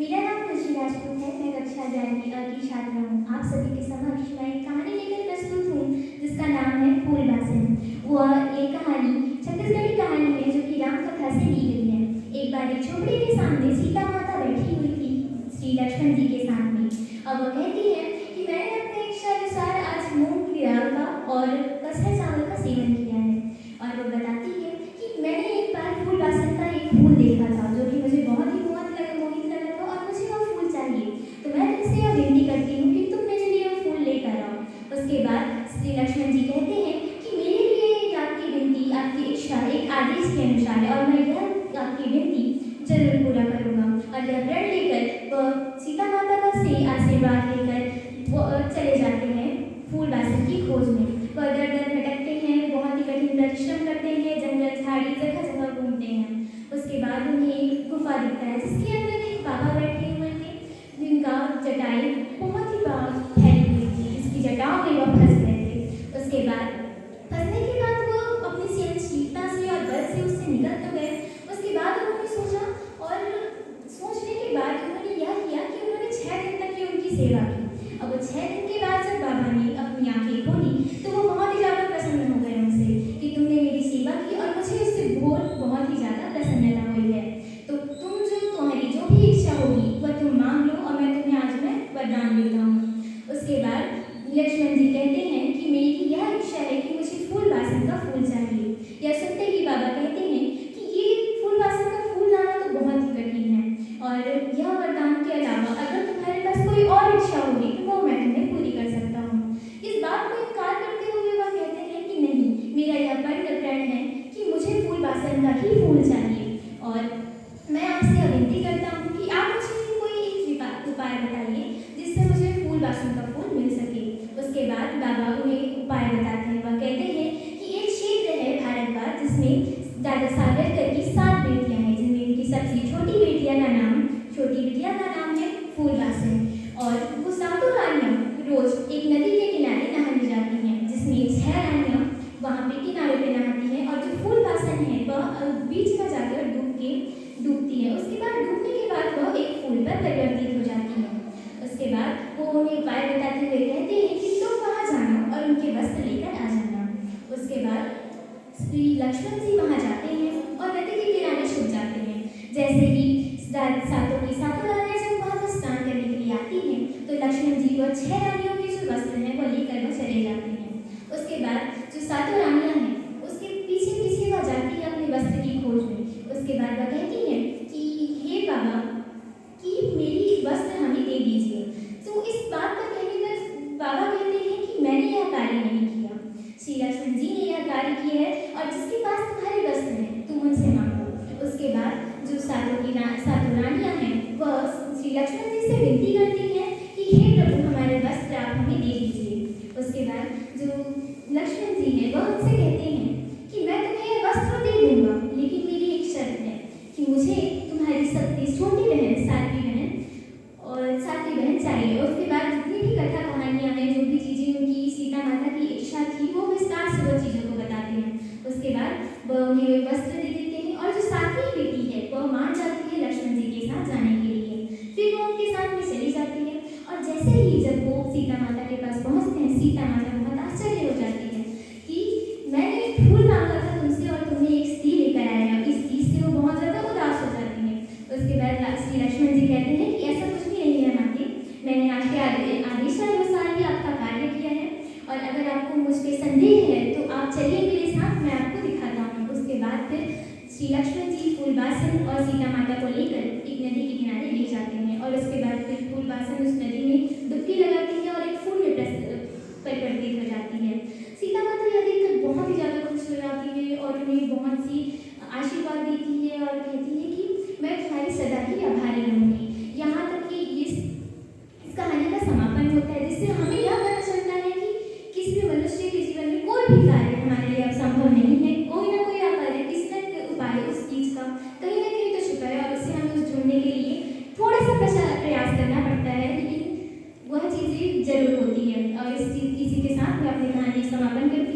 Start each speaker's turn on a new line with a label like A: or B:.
A: मेरा नाम खुशी राजपूत है। मैं कक्षा 11वीं की छात्रा हूँ। आप सभी के समक्ष मैं एक कहानी लेकर प्रस्तुत हूँ जिसका नाम है फूलबासन। वह एक कहानी छत्तीसगढ़ी कहानी है जो कि राम कथा से ली गई है। एक बार एक झोपड़ी के सामने सीता माता बैठी हुई थी श्री लक्ष्मण जी के सामने। अब वह कहती है कि मैंने अपने इच्छा अनुसार आज मूंग की दाल का और कसर चावल का सेवन किया है। और वह बताती है कि मैंने एक बार फूलबासन का एक फूल देखा था जो कि मुझे बहुत ही मोहित लगा था और मुझे वह फूल चाहिए। तो मैं तुमसे यह विनती करती हूँ कि तुम मेरे लिए वह फूल लेकर आओ। उसके बाद श्री लक्ष्मण जी कहते हैं कि मेरे लिए आपकी विनती, आपकी इच्छा एक आदेश के अनुसार है और मैं यह आपकी विनती जरूर पूरा करूँगा। और यह प्रण लेकर वह सीता माता का से आशीर्वाद लेकर वो चले जाते हैं फूलबासन की खोज में। वह दर दर भटकते हैं, बहुत ही कठिन परिश्रम करते हैं, जंगल झाड़ी जगह जगह घूमते हैं। उसके बाद उन्हें एक गुफा दिखता है जिसके अंदर एक बाबा बैठे हुए थे जिनका जटाई बहुत ही फैली हुई थी, जिसकी जटाओं में वह फंस गए थे। उसके बाद फंसने के बाद वो अपनी सहनशीलता से और बल से उससे निकल तो गए। उसके बाद उन्होंने सोचा और सोचने के बाद उन्होंने यह किया कि उन्होंने 6 दिन तक की उनकी सेवा की। अब 6 दिन के बाद जब बाबा ने अपनी आंखें खोली तो वो बहुत ही ज़्यादा प्रसन्न हो गए उनसे कि तुमने मेरी सेवा की और मुझे उससे बहुत ही ज़्यादा प्रसन्नता हुई है। तो तुम्हारी जो भी इच्छा होगी वह तुम मांग लो और मैं तुम्हें आज मैं वरदान देता हूँ। उसके बाद लक्ष्मण जी कहते हैं कि मेरी यह इच्छा है कि मुझे फूलबासन का फूल चाहिए। यह सुनते ही बाबा कहते हैं कि ये फूलबासन का फूल लाना तो बहुत ही कठिन है और यह वरदान के अलावा अगर तुम्हारे पास कोई और इच्छा होगी तो वो मैं तुम्हें पूरी कर सकता हूँ। इस बात को इनकार करते हुए वह कहते हैं कि नहीं, मेरा यह प्रण है कि मुझे फूलबासन का ही फूल चाहिए और मैं आपसे विनती करता हूँ कि आप मुझे कोई एक उपाय बताइए जिससे मुझे फूलबासन का फूल मिल सके। उसके बाद बाबा उन्हें उपाय बताते हैं। वह कहते हैं कि एक क्षेत्र है भारत का जिसमें दादा सावरकर की 7 बेटियां हैं, जिनमें उनकी सबसे छोटी बिटिया का नाम है फूलबासन। और वो सातों रानियां रोज एक नदी के किनारे नहाने जाती हैं जिसमें 6 रानियां वहाँ पे किनारे पे नहाती हैं और जो फूलबासन है वह बीच में जाकर डूबती है। उसके बाद डूबने के बाद वह एक फूल पर परिवर्तित हो जाती है। उसके बाद वो उन्हें उपाय बताते हुए कहते हैं कि तुम वहाँ जाना और उनके वस्त्र लेकर आ जाना। उसके बाद श्री लक्ष्मण जी वहाँ जाते हैं और नदी के किनारे छुप जाते हैं। जैसे ही सातों रानियां जब वहाँ पर स्नान करने के लिए आती हैं तो लक्ष्मण जी वह 6 रानियों के जो वस्त्र हैं वह लेकर वह चले जाते हैं। उसके बाद जो सातों रानियां हैं उसके पीछे पीछे वह जाती है अपने वस्त्र की खोज में। उसके बाद वह कहती है कि हे बाबा कि मेरी वस्त्र हमें दे दीजिए। तो इस बात का कहने पर बाबा कहते हैं कि मैंने यह कार्य नहीं किया, श्री लक्ष्मण जी ने यह कार्य किया है और जिसके पास तुम्हारे वस्त्र हैं तुम उनसे मांगो। उसके बाद जो सातों रानियां हैं वह श्री लक्ष्मण जी से विनती करती हैं कि हे प्रभु हमारे वस्त्र आप हमें दे दीजिए। उसके बाद जो लक्ष्मण जी हैं वह उनसे कहते हैं कि मैं तुम्हें वस्त्र दे दूंगा लेकिन मेरी एक शर्त है कि मुझे तुम्हारी सबसे छोटी बहन सातवीं बहन चाहिए। उसके बाद जितनी भी कथा कहानियाँ हैं, जो भी चीज़ें उनकी सीता माता की इच्छा थी वो विस्तार से वो चीज़ों को बताते हैं। उसके बाद वह उन्हें वस्त्र दे देते हैं और जो 7वीं बेटी है वह मान जाती है लक्ष्मण जी के साथ जाने के लिए। फिर वो उनके साथ में चली जाती है और जैसे ही जब वो सीता माता के पास पहुँचते हैं सीता माता बहुत आश्चर्य हो जाती है कि मैंने एक फूल मांगा था तुमसे और तुमने एक स्त्री लेकर आया। इस चीज़ से वो बहुत ज़्यादा उदास हो जाती है। उसके बाद श्री लक्ष्मण जी कहते हैं कि ऐसा कुछ भी नहीं है माते, मैंने आपके आदेशानुसार ही आपका कार्य किया है और अगर आपको मुझ पर संदेह है तो आप चलिए मेरे साथ, मैं आपको दिखाता हूँ। उसके बाद फिर श्री लक्ष्मण जी फूलबासन और सीता माता को लेकर एक नदी के किनारे ले जाते हैं और उसके बाद फिर फूलबासन उस नदी में डुबकी लगाती है और एक फूल में परिवर्तित हो जाती है। सीता माता यह देखकर बहुत ही ज़्यादा खुश हो जाती है और उन्हें बहुत सी आशीर्वाद देती है और कहती है कि मैं तुम्हारी सदा ही आभारी रहूँगी। यहाँ तक कि इस कहानी का समापन होता है जिससे हमें यह पता चलता है कि किसी भी मनुष्य के जीवन में कोई भी कार्य हमारे लिए अब संभव नहीं है। कोई ना कोई कार्य किसी न उपाय उस चीज़ का कहीं ना कहीं तो छुपा है और उससे हमें उस ढूंढने के लिए थोड़ा सा प्रयास करना पड़ता है, लेकिन वह चीज़ें जरूर होती है। और इसी के साथ मैं अपनी कहानी समापन करती हूँ।